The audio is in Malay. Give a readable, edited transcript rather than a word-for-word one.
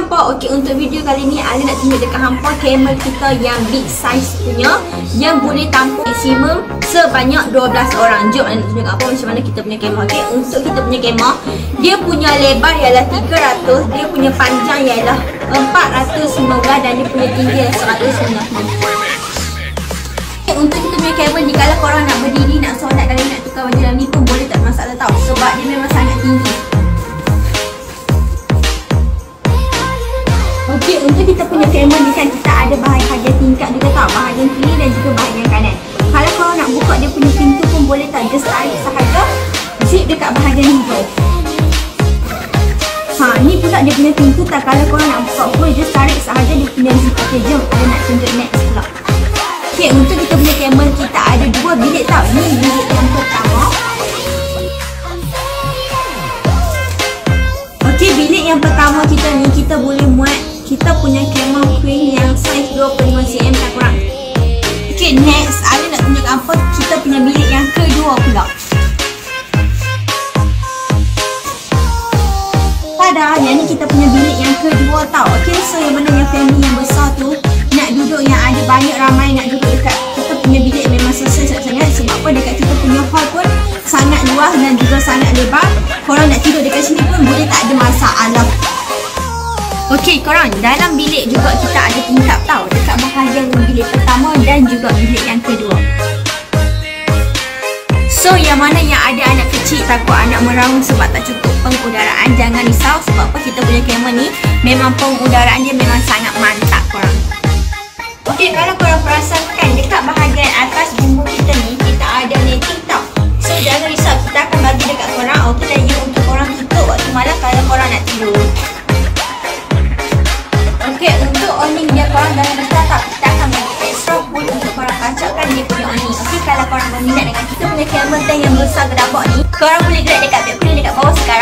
hampa. Okey, untuk video kali ni Ali nak tunjuk dekat hampa camel kita yang big size punya, yang boleh tampung maksimum sebanyak 12 orang. Jom Ali nak tunjuk apa macam mana kita punya kemah. Okey, untuk kita punya kemah, dia punya lebar ialah 300, dia punya panjang ialah 419 dan dia punya tinggi ialah 190. Untuk kita punya kemah ni, kalau korang nak berdiri, nak solat, kalau nak tukar baju dalam ni pun boleh, tak masalah tau, sebab dia memang sangat tinggi. Okey, untuk kita punya kemah ni kan kita ada bahagian tingkat juga tau, bahagian kiri dan juga bahagian kanan. Kalau korang nak buka dia punya pintu pun boleh tau, just tarik sahaja zip dekat bahagian hujung. Ni pula dia punya pintu tak, kalau korang nak buka pun just tarik sahaja dia punya zip. Okey, jom ada nak tunjuk next pula. Okey, untuk kita punya camel kita ada 2 bilik tau. Ni bilik yang pertama. Okey, bilik yang pertama kita ni kita boleh muat kita punya camel queen yang saiz 25cm tak kurang. Okey, next Ali nak tunjuk apa kita punya bilik yang kedua pula. Tada, yang ni kita punya bilik yang kedua tau. Okey, so yang mana yang family yang besar tu nak duduk, yang ada banyak ramai nak duduk dekat kita punya bilik memang selesai sangat. Sebab apa, dekat kita punya hall pun sangat luas dan juga sangat lebar. Korang nak tidur dekat sini pun boleh, tak ada masalah. Okey korang, dalam bilik juga kita ada tingkap tau, dekat bahagian bilik pertama dan juga bilik yang kedua. So yang mana yang ada anak kecil takut anak meraung sebab tak cukup pengudaraan, jangan risau sebab apa, kita punya camel ni memang pengudaraan dia memang sangat mantap korang. Okey, kalau korang perasankan dekat bahagian atas bumbung kita ni kita ada netting tau. So jangan risau, kita akan bagi dekat korang auto layer untuk korang tutup waktu malam kalau korang nak tidur. Okey, untuk awning dia korang jangan risau tak, kita akan bagi extra pun untuk korang kacapkan dia punya awning. Okey, kalau korang berminat dengan kita punya camel tank yang besar gedabak ni, korang boleh gerak dekat beg kuning dekat bawah sekarang.